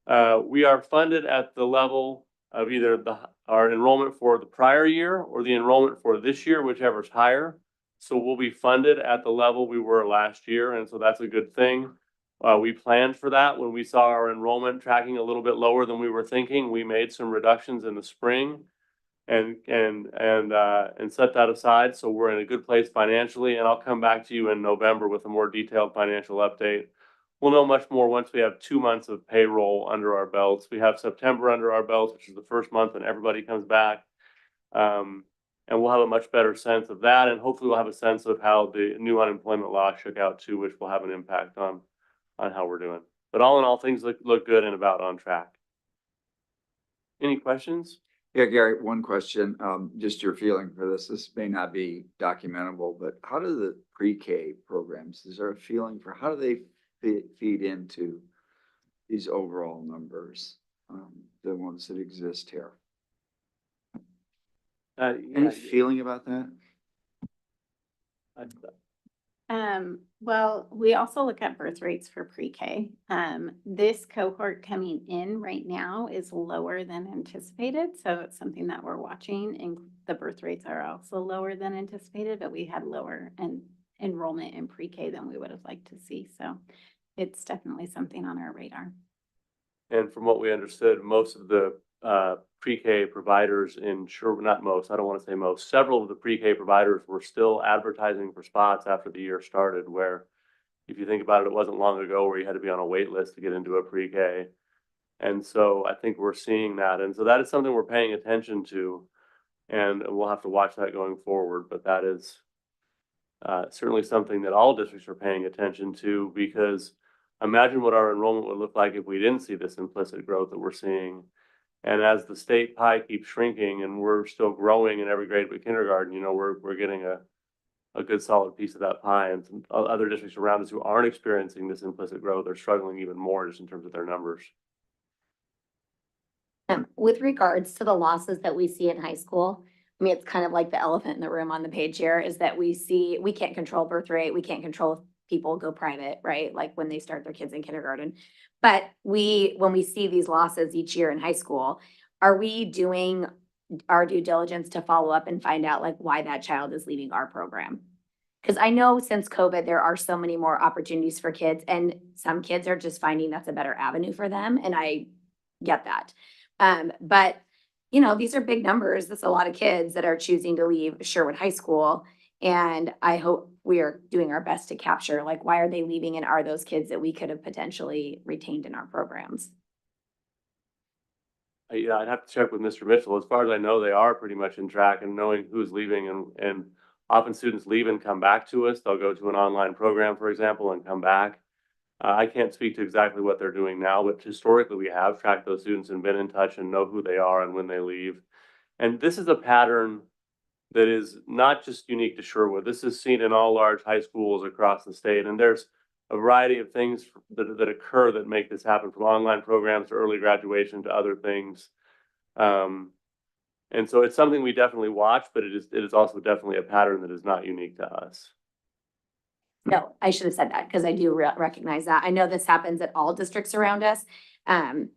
Speaker 14: We are funded at the level of either our enrollment for the prior year or the enrollment for this year, whichever's higher. So we'll be funded at the level we were last year, and so that's a good thing. We planned for that when we saw our enrollment tracking a little bit lower than we were thinking. We made some reductions in the spring and set that aside. So we're in a good place financially, and I'll come back to you in November with a more detailed financial update. We'll know much more once we have 2 months of payroll under our belts. We have September under our belts, which is the first month when everybody comes back. And we'll have a much better sense of that. And hopefully we'll have a sense of how the new unemployment law shook out too, which will have an impact on how we're doing. But all in all, things look good and about on track. Any questions?
Speaker 15: Yeah, Gary, one question, just your feeling for this. This may not be documentable, but how do the pre-K programs, is there a feeling for how do they feed into these overall numbers, the ones that exist here? Any feeling about that?
Speaker 13: Well, we also look at birth rates for pre-K. This cohort coming in right now is lower than anticipated. So it's something that we're watching, and the birth rates are also lower than anticipated, but we had lower enrollment in pre-K than we would have liked to see. So it's definitely something on our radar.
Speaker 14: And from what we understood, most of the pre-K providers in Sherwood, not most, I don't want to say most, several of the pre-K providers were still advertising for spots after the year started, where if you think about it, it wasn't long ago where you had to be on a wait list to get into a pre-K. And so I think we're seeing that. And so that is something we're paying attention to, and we'll have to watch that going forward. But that is certainly something that all districts are paying attention to, because imagine what our enrollment would look like if we didn't see this implicit growth that we're seeing. And as the state pie keeps shrinking and we're still growing in every grade but kindergarten, you know, we're getting a good solid piece of that pie. And some other districts around us who aren't experiencing this implicit growth are struggling even more just in terms of their numbers.
Speaker 7: With regards to the losses that we see in high school, I mean, it's kind of like the elephant in the room on the page here, is that we can't control birth rate. We can't control if people go private, right? Like when they start their kids in kindergarten. But when we see these losses each year in high school, are we doing our due diligence to follow up and find out like why that child is leaving our program? Because I know since COVID, there are so many more opportunities for kids, and some kids are just finding that's a better avenue for them. And I get that. But you know, these are big numbers. That's a lot of kids that are choosing to leave Sherwood High School. And I hope we are doing our best to capture, like, why are they leaving and are those kids that we could have potentially retained in our programs?
Speaker 14: Yeah, I'd have to check with Mr. Mitchell. As far as I know, they are pretty much in track and knowing who's leaving and often students leave and come back to us. They'll go to an online program, for example, and come back. I can't speak to exactly what they're doing now, but historically we have tracked those students and been in touch and know who they are and when they leave. And this is a pattern that is not just unique to Sherwood. This is seen in all large high schools across the state. And there's a variety of things that occur that make this happen, from online programs to early graduation to other things. And so it's something we definitely watch, but it is also definitely a pattern that is not unique to us.
Speaker 7: No, I should have said that because I do recognize that. I know this happens at all districts around us. And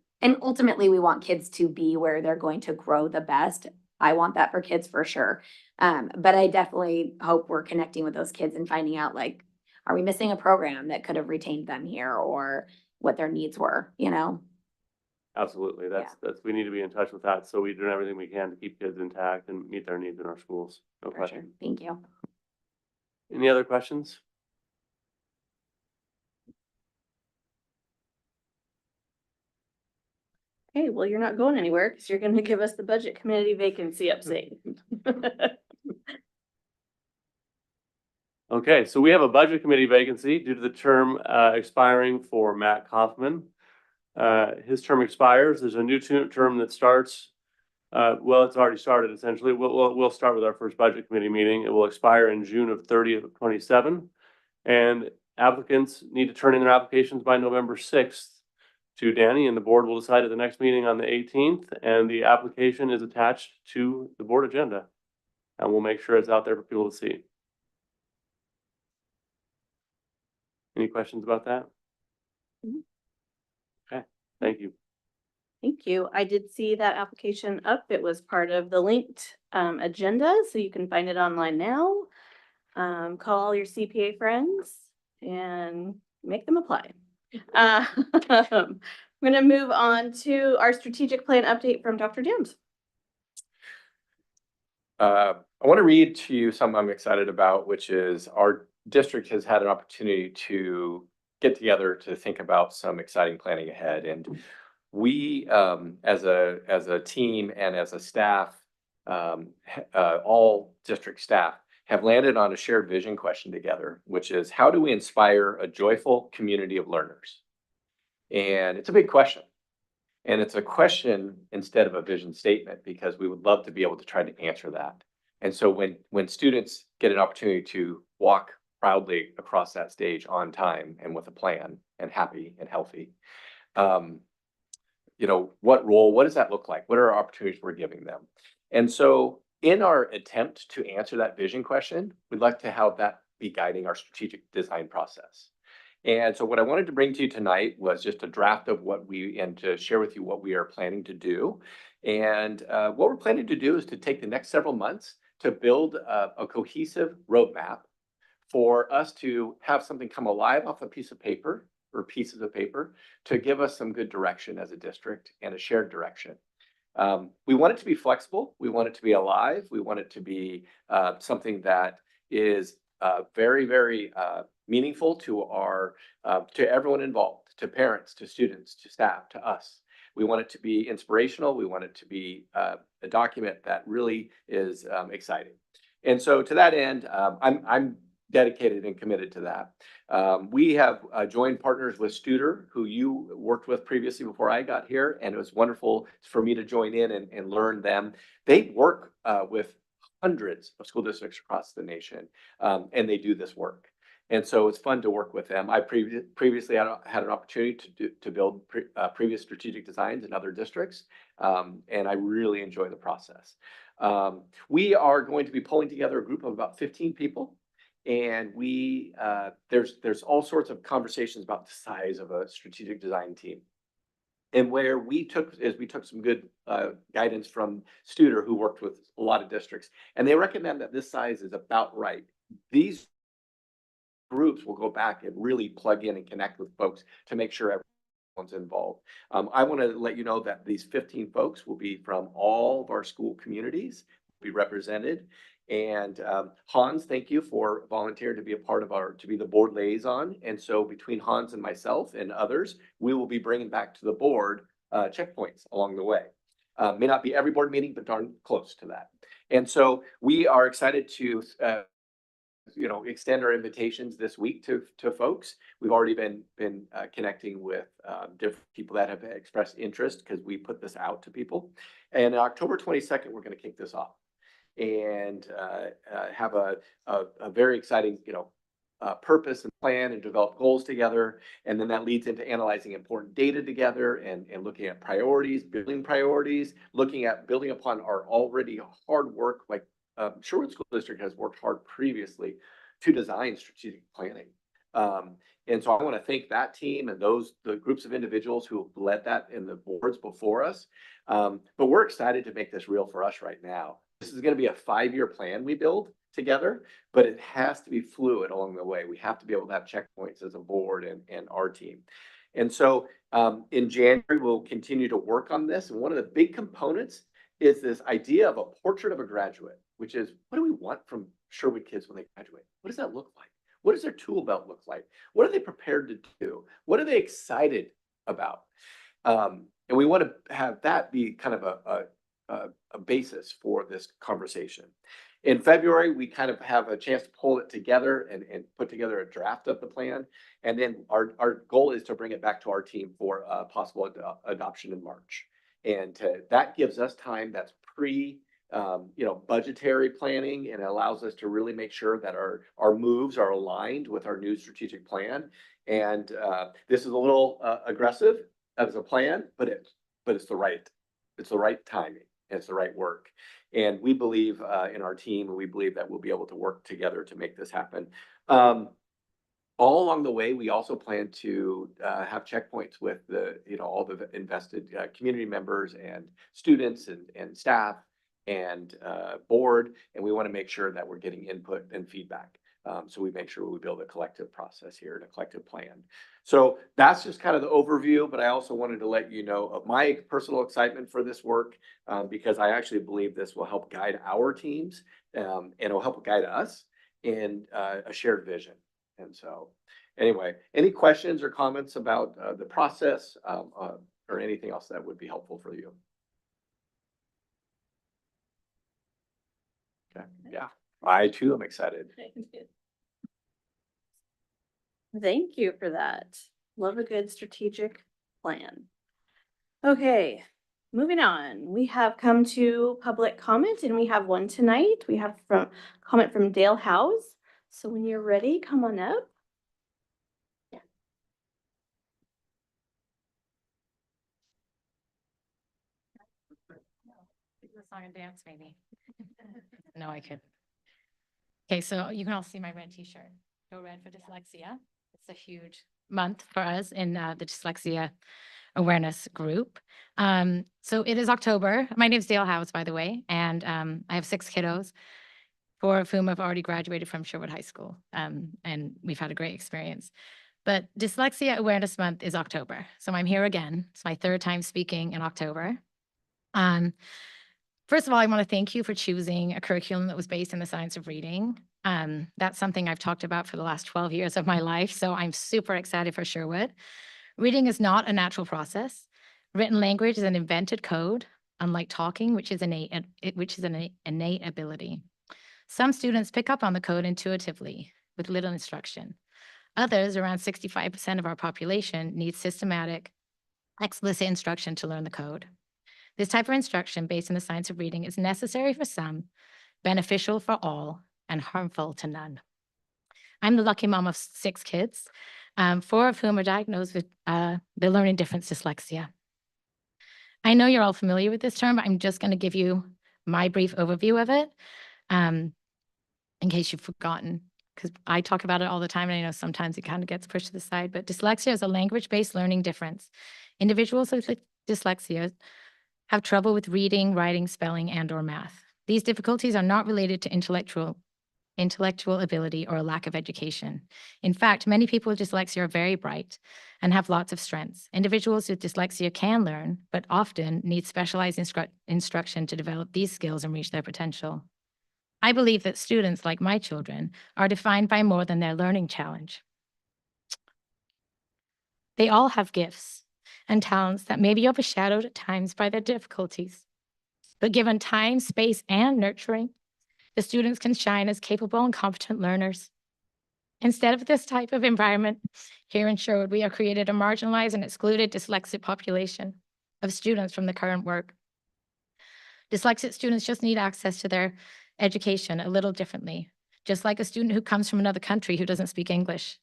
Speaker 7: ultimately we want kids to be where they're going to grow the best. I want that for kids for sure. But I definitely hope we're connecting with those kids and finding out, like, are we missing a program that could have retained them here, or what their needs were, you know?
Speaker 14: Absolutely. That's, we need to be in touch with that. So we do everything we can to keep kids intact and meet their needs in our schools. No
Speaker 7: For sure.
Speaker 14: question.
Speaker 7: Thank you.
Speaker 14: Any other questions?
Speaker 5: Okay, well, you're not going anywhere because you're going to give us the budget committee vacancy update.
Speaker 14: Okay, so we have a budget committee vacancy due to the term expiring for Matt Kaufman. His term expires. There's a new term that starts. Well, it's already started essentially. We'll start with our first budget committee meeting. It will expire in June of 30th of 27. And applicants need to turn in their applications by November 6th to Danny, and the board will decide at the next meeting on the 18th. And the application is attached to the board agenda. And we'll make sure it's out there for people to see. Any questions about that? Okay, thank you.
Speaker 5: Thank you. I did see that application up. It was part of the linked agenda, so you can find it online now. Call all your CPA friends and make them apply. I'm going to move on to our strategic plan update from Dr. Downs.
Speaker 6: I want to read to you something I'm excited about, which is our district has had an opportunity to get together to think about some exciting planning ahead. And we, as a team and as a staff, all district staff have landed on a shared vision question together, which is, how do we inspire a joyful community of learners? And it's a big question. And it's a question instead of a vision statement, because we would love to be able to try to answer that. And so when students get an opportunity to walk proudly across that stage on time and with a plan and happy and healthy, you know, what does that look like? What are our opportunities we're giving them? And so in our attempt to answer that vision question, we'd like to have that be guiding our strategic design process. And so what I wanted to bring to you tonight was just a draft of and to share with you what we are planning to do. And what we're planning to do is to take the next several months to build a cohesive roadmap for us to have something come alive off a piece of paper or pieces of paper to give us some good direction as a district and a shared direction. We want it to be flexible. We want it to be alive. We want it to be something that is very, very meaningful to to everyone involved, to parents, to students, to staff, to us. We want it to be inspirational. We want it to be a document that really is exciting. And so to that end, I'm dedicated and committed to that. We have joined partners with Studer, who you worked with previously before I got here, and it was wonderful for me to join in and learn them. They work with hundreds of school districts across the nation, and they do this work. And so it's fun to work with them. I previously had an opportunity to build previous strategic designs in other districts, and I really enjoy the process. We are going to be pulling together a group of about 15 people. And there's all sorts of conversations about the size of a strategic design team. And where we took some good guidance from Studer, who worked with a lot of districts, and they recommend that this size is about right. These groups will go back and really plug in and connect with folks to make sure everyone's involved. I want to let you know that these 15 folks will be from all of our school communities, be represented. And Hans, thank you for volunteering to be a part of to be the board liaison. And so between Hans and myself and others, we will be bringing back to the board checkpoints along the way. May not be every board meeting, but darn close to that. And so we are excited to extend our invitations this week to folks. We've already been connecting with different people that have expressed interest because we put this out to people. And October 22nd, we're going to kick this off and have a very exciting, purpose and plan and develop goals together. And then that leads into analyzing important data together and looking at priorities, looking at building upon our already hard work. Like Sherwood School District has worked hard previously to design strategic planning. And so I want to thank that team and the groups of individuals who have led that in the boards before us. But we're excited to make this real for us right now. This is going to be a 5-year plan we build together, but it has to be fluid along the way. We have to be able to have checkpoints as a board and our team. And so in January, we'll continue to work on this. And one of the big components is this idea of a portrait of a graduate, which is, what do we want from Sherwood kids when they graduate? What does that look like? What does their tool belt look like? What are they prepared to do? What are they excited about? And we want to have that be kind of a basis for this conversation. In February, we kind of have a chance to pull it together and put together a draft of the plan. And then our goal is to bring it back to our team for possible adoption in March. And that gives us time that's budgetary planning, and it allows us to really make sure that our moves are aligned with our new strategic plan. And this is a little aggressive as a plan, but it's the right timing. It's the right work. And we believe in our team, and we believe that we'll be able to work together to make this happen. All along the way, we also plan to have checkpoints with all the invested community members and students and staff and board. And we want to make sure that we're getting input and feedback. So we make sure we build a collective process here and a collective plan. So that's just kind of the overview, but I also wanted to let you know of my personal excitement for this work because I actually believe this will help guide our teams and it'll help guide us in a shared vision. And so anyway, any questions or comments about the process or anything else that would be helpful for you? Okay, yeah, I too am excited.
Speaker 5: Thank you for that. Love a good strategic plan. Okay, moving on. We have come to public comment and we have one tonight. We have comment from Dale House. So when you're ready, come on up.
Speaker 16: The song and dance maybe. No, I could. Okay, so you can all see my red t-shirt. Go Red for Dyslexia. It's a huge month for us in the dyslexia awareness group. So it is October. My name is Dale House, by the way, and I have 6 kiddos, 4 of whom have already graduated from Sherwood High School, and we've had a great experience. But Dyslexia Awareness Month is October, so I'm here again. It's my 3rd time speaking in October. First of all, I want to thank you for choosing a curriculum that was based in the science of reading. That's something I've talked about for the last 12 years of my life, so I'm super excited for Sherwood. Reading is not a natural process. Written language is an invented code, unlike talking, which is an innate ability. Some students pick up on the code intuitively with little instruction. Others, around 65% of our population, need systematic, explicit instruction to learn the code. This type of instruction based on the science of reading is necessary for some, beneficial for all, and harmful to none. I'm the lucky mom of 6 kids, 4 of whom are diagnosed with the learning difference dyslexia. I know you're all familiar with this term, but I'm just going to give you my brief overview of it in case you've forgotten, because I talk about it all the time, and I know sometimes it kind of gets pushed to the side, but dyslexia is a language-based learning difference. Individuals with dyslexia have trouble with reading, writing, spelling, and/or math. These difficulties are not related to intellectual ability or a lack of education. In fact, many people with dyslexia are very bright and have lots of strengths. Individuals with dyslexia can learn, but often need specialized instruction to develop these skills and reach their potential. I believe that students like my children are defined by more than their learning challenge. They all have gifts and talents that may be overshadowed at times by their difficulties. But given time, space, and nurturing, the students can shine as capable and competent learners. Instead of this type of environment, here in Sherwood, we have created a marginalized and excluded dyslexic population of students from the current work. Dyslexic students just need access to their education a little differently, just like a student who comes from another country who doesn't speak English.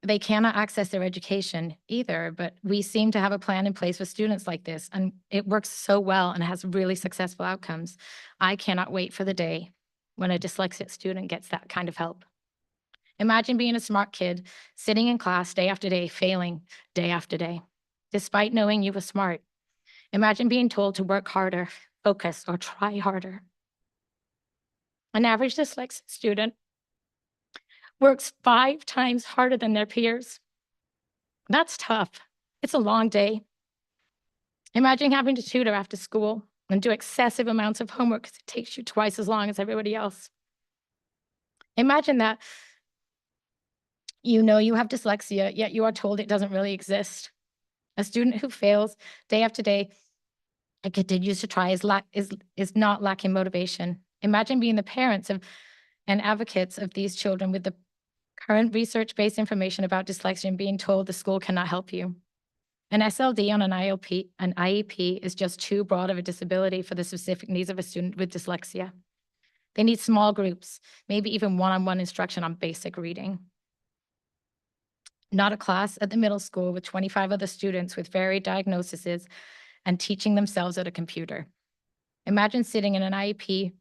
Speaker 16: They cannot access their education either, but we seem to have a plan in place for students like this, and it works so well and has really successful outcomes. I cannot wait for the day when a dyslexic student gets that kind of help. Imagine being a smart kid, sitting in class day after day, failing day after day, despite knowing you were smart. Imagine being told to work harder, focus, or try harder. An average dyslexic student works 5 times harder than their peers. That's tough. It's a long day. Imagine having to tutor after school and do excessive amounts of homework because it takes you twice as long as everybody else. Imagine that you know you have dyslexia, yet you are told it doesn't really exist. A student who fails day after day and continues to try is not lacking motivation. Imagine being the parents of and advocates of these children with the current research-based information about dyslexia and being told the school cannot help you. An SLD on an IEP is just too broad of a disability for the specific needs of a student with dyslexia. They need small groups, maybe even one-on-one instruction on basic reading. Not a class at the middle school with 25 other students with varied diagnoses and teaching themselves at a computer. Imagine sitting in an IEP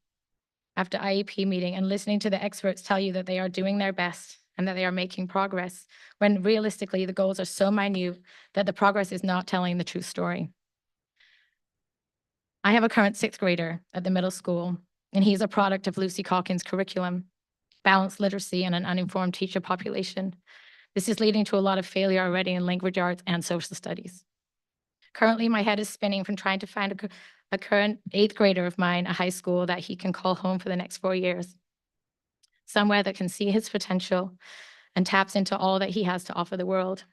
Speaker 16: after IEP meeting and listening to the experts tell you that they are doing their best and that they are making progress, when realistically the goals are so minute that the progress is not telling the true story. I have a current 6th grader at the middle school, and he's a product of Lucy Calkins' curriculum, balanced literacy, and an uninformed teacher population. This is leading to a lot of failure already in language arts and social studies. Currently, my head is spinning from trying to find a current 8th grader of mine, a high school that he can call home for the next 4 years. Somewhere that can see his potential and taps into all that he has to offer the world.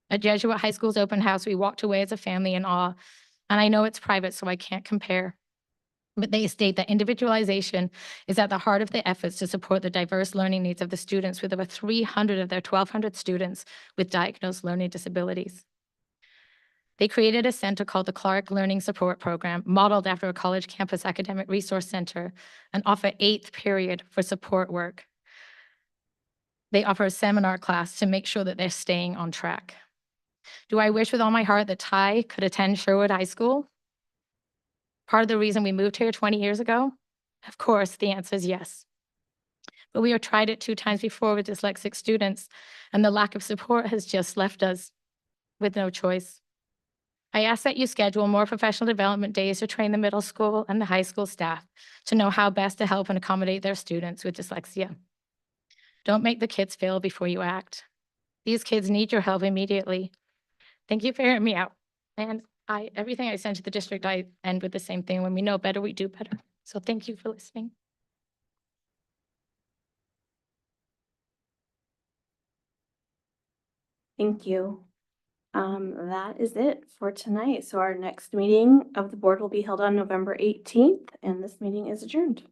Speaker 16: At Jesuit High School's open house, we walked away as a family in awe, and I know it's private, so I can't compare. But they state that individualization is at the heart of the efforts to support the diverse learning needs of the students, with over 300 of their 1,200 students with diagnosed learning disabilities. They created a center called the Clark Learning Support Program, modeled after a college campus academic resource center, and offer 8th period for support work. They offer a seminar class to make sure that they're staying on track. Do I wish with all my heart that Ty could attend Sherwood High School? Part of the reason we moved here 20 years ago? Of course, the answer is yes. But we have tried it 2 times before with dyslexic students, and the lack of support has just left us with no choice. I ask that you schedule more professional development days to train the middle school and the high school staff to know how best to help and accommodate their students with dyslexia. Don't make the kids fail before you act. These kids need your help immediately. Thank you for hearing me out. And everything I send to the district, I end with the same thing. When we know better, we do better. So thank you for listening.
Speaker 5: Thank you. That is it for tonight. So our next meeting of the board will be held on November 18th, and this meeting is adjourned.